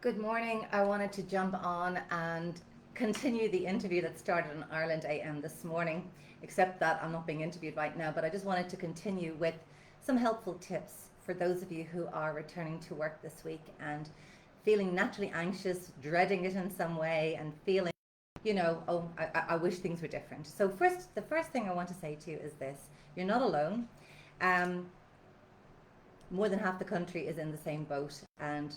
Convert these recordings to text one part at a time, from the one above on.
Good morning. I wanted to jump on and continue the interview that started on Ireland AM this morning, except that I'm not being interviewed right now, but I just wanted to continue with some helpful tips for those of you who are returning to work this week and feeling naturally anxious, dreading it in some way, and feeling, I wish things were different. So, the first thing I want to say to you is this: you're not alone. Um, More than half the country is in the same boat, and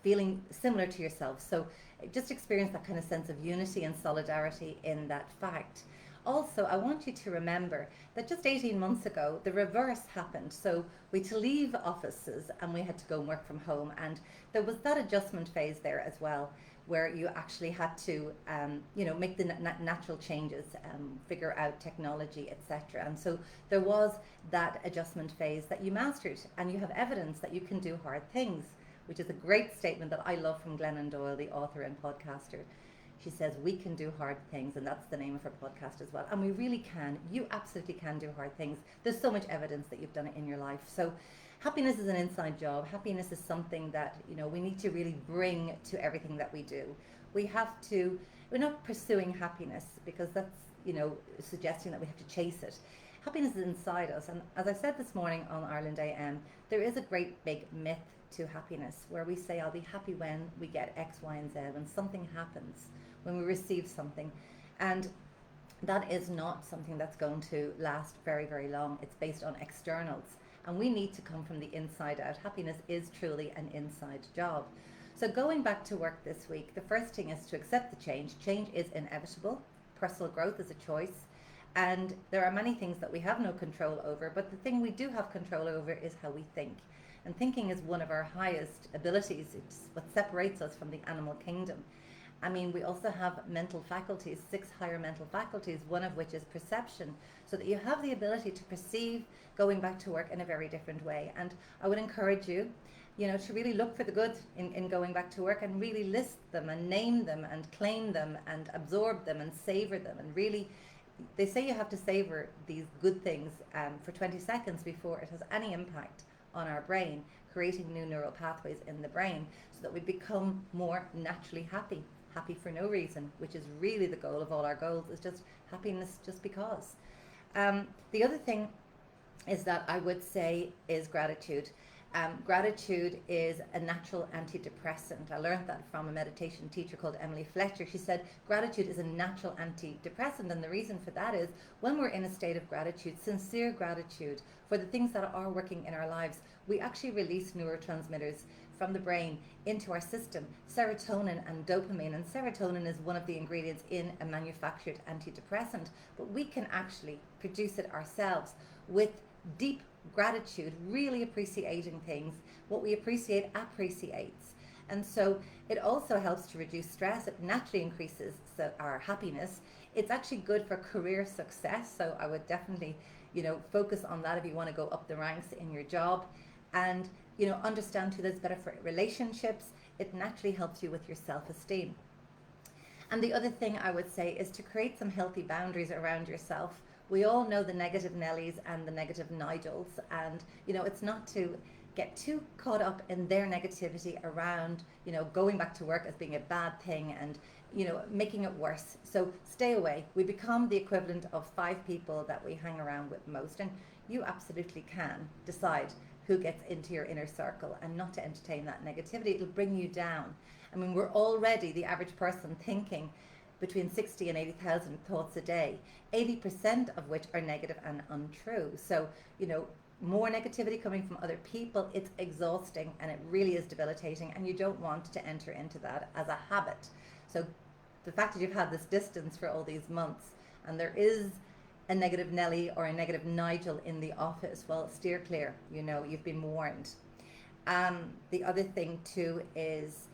feeling similar to yourself. So just experience that kind of sense of unity and solidarity in that fact. Also, I want you to remember that just 18 months ago, the reverse happened. So we had to leave offices and we had to go and work from home. And there was that adjustment phase there as well, where you actually had to, make the natural changes, figure out technology, etc. And so there was that adjustment phase that you mastered, and you have evidence that you can do hard things, which is a great statement that I love from Glennon Doyle, the author and podcaster. She says, we can do hard things, and that's the name of her podcast as well. And we really can. You absolutely can do hard things. There's so much evidence that you've done it in your life. So happiness is an inside job. Happiness is something that, we need to really bring to everything that we do. We're not pursuing happiness because that's, suggesting that we have to chase it. Happiness is inside us. And as I said this morning on Ireland AM, there is a great big myth to happiness where we say, I'll be happy when we get X, Y, and Z, when something happens, when we receive something. And that is not something that's going to last very, very long. It's based on externals. And we need to come from the inside out. Happiness is truly an inside job. So going back to work this week, the first thing is to accept the change. Change is inevitable. Personal growth is a choice. And there are many things that we have no control over, but the thing we do have control over is how we think. And thinking is one of our highest abilities. It's what separates us from the animal kingdom. I mean, we also have mental faculties, 6 higher mental faculties, one of which is perception, so that you have the ability to perceive going back to work in a very different way. And I would encourage you, to really look for the good in going back to work, and really list them and name them and claim them and absorb them and savor them. And really, they say you have to savor these good things for 20 seconds before it has any impact on our brain, creating new neural pathways in the brain so that we become more naturally happy for no reason, which is really the goal of all our goals, is just happiness just because. The other thing is that I would say is gratitude. Gratitude is a natural antidepressant. I learned that from a meditation teacher called Emily Fletcher. She said gratitude is a natural antidepressant, and the reason for that is when we're in a state of gratitude, sincere gratitude for the things that are working in our lives, we actually release neurotransmitters from the brain into our system, serotonin and dopamine. And serotonin is one of the ingredients in a manufactured antidepressant, but we can actually produce it ourselves with deep gratitude, really appreciating things. What we appreciate appreciates. And so it also helps to reduce stress. It naturally increases our happiness. It's actually good for career success. So I would definitely, focus on that if you want to go up the ranks in your job. And, understand too that it's better for relationships. It naturally helps you with your self-esteem. And the other thing I would say is to create some healthy boundaries around yourself. We all know the negative Nellies and the negative Nigels, and it's not to get too caught up in their negativity around going back to work as being a bad thing and making it worse. So stay away. We become the equivalent of 5 people that we hang around with most, and you absolutely can decide who gets into your inner circle and not to entertain that negativity. It'll bring you down. I mean, we're already, the average person, thinking between 60 and 80,000 thoughts a day, 80% of which are negative and untrue. So, more negativity coming from other people, it's exhausting and it really is debilitating, and you don't want to enter into that as a habit. So the fact that you've had this distance for all these months and there is a negative Nelly or a negative Nigel in the office, well, steer clear. You've been warned. The other thing too is,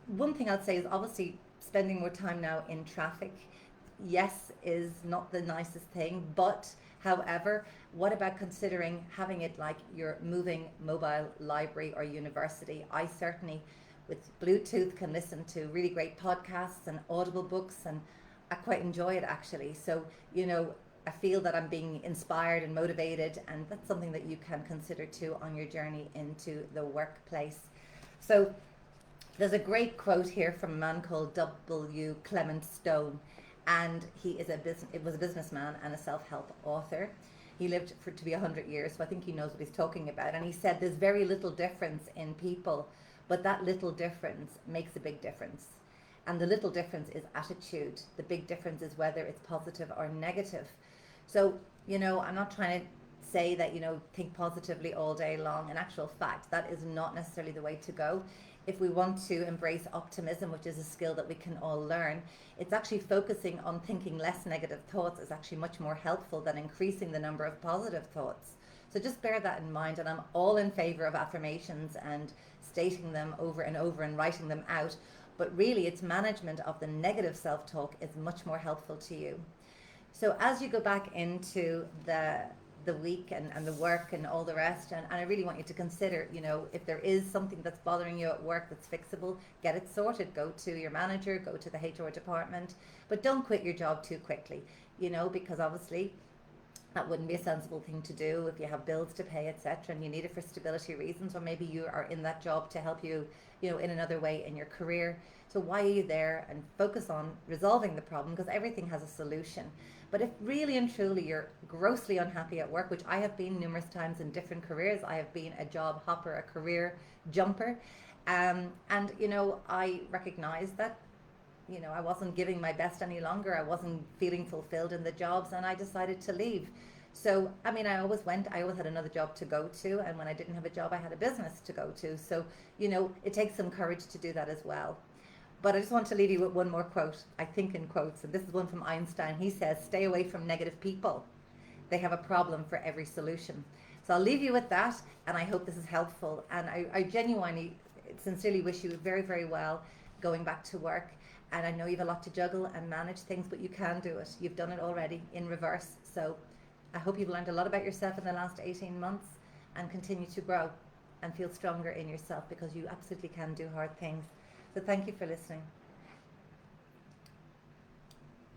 one thing I'd say is obviously spending more time now in traffic, yes, is not the nicest thing, but however, what about considering having it like your moving mobile library or university? I certainly, with Bluetooth, can listen to really great podcasts and audible books, and I quite enjoy it actually. So, I feel that I'm being inspired and motivated, and that's something that you can consider too on your journey into the workplace. So There's a great quote here from a man called W. Clement Stone, and it was a businessman and a self-help author. He lived to be 100 years, so I think he knows what he's talking about. And he said there's very little difference in people, but that little difference makes a big difference. And the little difference is attitude. The big difference is whether it's positive or negative. So, I'm not trying to say that, think positively all day long. In actual fact, that is not necessarily the way to go. If we want to embrace optimism, which is a skill that we can all learn, it's actually focusing on thinking less negative thoughts is actually much more helpful than increasing the number of positive thoughts. So just bear that in mind. And I'm all in favor of affirmations and stating them over and over and writing them out. But really, it's management of the negative self-talk is much more helpful to you. So as you go back into the week and the work and all the rest, and I really want you to consider, if there is something that's bothering you at work that's fixable, get it sorted. Go to your manager, go to the HR department, but don't quit your job too quickly, because obviously that wouldn't be a sensible thing to do if you have bills to pay, etc., and you need it for stability reasons, or maybe you are in that job to help you, in another way in your career. So why are you there? And focus on resolving the problem, because everything has a solution. But if really and truly you're grossly unhappy at work, which I have been numerous times in different careers, I have been a job hopper, a career jumper, and I recognize that I wasn't giving my best any longer. I wasn't feeling fulfilled in the jobs, and I decided to leave. So, I always had another job to go to, and when I didn't have a job, I had a business to go to. So, it takes some courage to do that as well. But I just want to leave you with one more quote. I think in quotes, and this is one from Einstein. He says, "Stay away from negative people. They have a problem for every solution." So I'll leave you with that, and I hope this is helpful. And I genuinely, sincerely wish you very, very well going back to work. And I know you have a lot to juggle and manage things, but you can do it. You've done it already in reverse. So I hope you've learned a lot about yourself in the last 18 months and continue to grow and feel stronger in yourself, because you absolutely can do hard things. So thank you for listening.